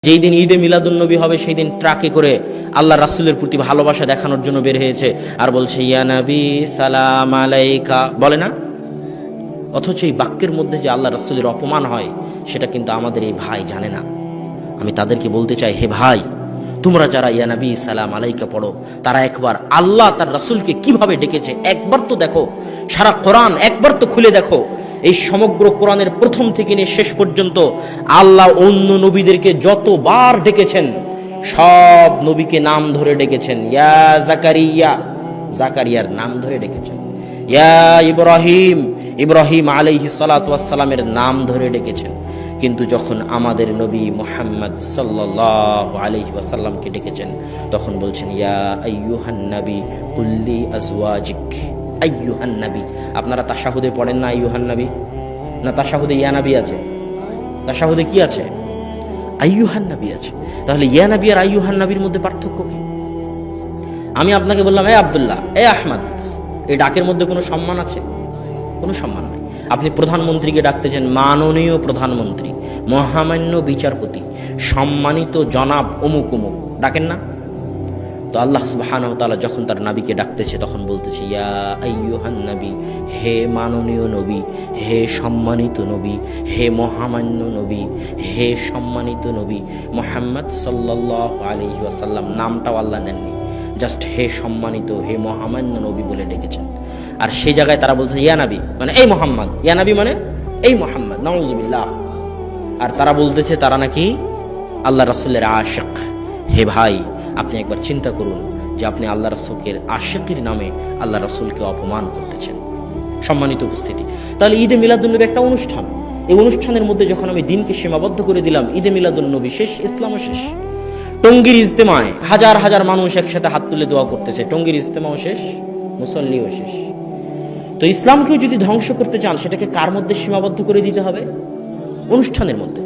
যেই দিন ঈদে মিলাদুন্নবী হবে সেই দিন ট্রাকে করে আল্লাহ রাসূলের প্রতি ভালোবাসা দেখানোর জন্য বের হয়েছে আর বলছে ইয়া নবী সালাম আলাইকা, বলে না? অথচ এই বাক্যের মধ্যে যে আল্লাহ রাসূলের অপমান হয় সেটা কিন্তু আমাদের এই ভাই জানে না। আমি তাদেরকে বলতে চাই, হে ভাই, তোমরা যারা ইয়া নবী সালাম আলাইকা পড়ো তারা একবার আল্লাহ তার রাসূলকে কিভাবে ডেকেছে একবার তো দেখো। সারা কোরআন একবার তো খুলে দেখো। এই সমগ্র কোরআনের প্রথম থেকে নিয়ে শেষ পর্যন্ত আল্লাহ অন্য নবীদেরকে যতবার ডেকেছেন সব নবীকে নাম ধরে ডেকেছেন। ইয়া জাকারিয়া, জাকারিয়ার নাম ধরে ডেকেছেন। ইয়া ইব্রাহিম, ইব্রাহিম আলাইহিস সালাতু ওয়াস সালামের নাম ধরে ডেকেছেন। কিন্তু যখন আমাদের নবী মুহাম্মদ সাল্লাল্লাহু আলাইহি ওয়াসাল্লামকে ডেকেছেন তখন বলছেন ইয়া আইয়ুহান নবী কুল্লি আজওয়াজিক। আইয়ুহান নবী, আপনারা তাশাহুদে পড়েন না আইয়ুহান নবী? না তাশাহুদে ইয়া নবী আছে? তাশাহুদে কি আছে? আইয়ুহান নবী আছে। তাহলে ইয়া নবী আর আইয়ুহান নবীর মধ্যে পার্থক্য কি? আমি আপনাকে বললাম এ আব্দুল্লাহ, এ আহমদ, এই ডাকের মধ্যে কোনো সম্মান আছে? কোনো সম্মান নাই। আপনি প্রধানমন্ত্রীকে ডাকতেছেন মাননীয় প্রধানমন্ত্রী, মহামান্য বিচারপতি, সম্মানিত জনাব অমুক অমুক, ডাকেন না? তো আল্লাহ সুবহানাহু ওয়া তাআলা যখন তার নবীকে ডাকতেছে তখন বলতেছে ইয়া আইয়ুহান নবী, হে মাননীয় নবী, হে সম্মানিত নবী, হে মহামান্য নবী, হে সম্মানিত নবী মুহাম্মদ সাল্লাল্লাহু আলাইহি ওয়াসাল্লাম। নামটাও আল্লাহ নেননি, জাস্ট হে সম্মানিত, হে মহামান্য নবী বলে ডেকেছেন। আর সেই জায়গায় তারা বলছে ইয়া নবী মানে এই মোহাম্মদ, ইয়া নবী মানে এই মোহাম্মদ, নাউযুবিল্লাহ। আর তারা বলতেছে তারা নাকি আল্লাহ রাসূলের আশিক। হে ভাই, আপনি একবার চিন্তা করুন যে আপনি আল্লাহ রাসূলের আশিকের নামে আল্লাহ রাসূলকে অপমান করতেছেন। সম্মানিত উপস্থিতি, তাহলে ঈদে মিলাদুন্নবী একটা অনুষ্ঠান। এই অনুষ্ঠানের মধ্যে যখন আমি দিনকে সীমাবদ্ধ করে দিলাম, ঈদে মিলাদুন্নবী শেষ, ইসলামও শেষ। টঙ্গীর ইজতেমায় হাজার হাজার মানুষ একসাথে হাত তুলে দোয়া করতেছে, টঙ্গীর ইজতেমাও শেষ, মুসল্লিও শেষ। তো ইসলামকেও যদি ধ্বংস করতে চান সেটাকে কার মধ্যে সীমাবদ্ধ করে দিতে হবে? অনুষ্ঠানের মধ্যে।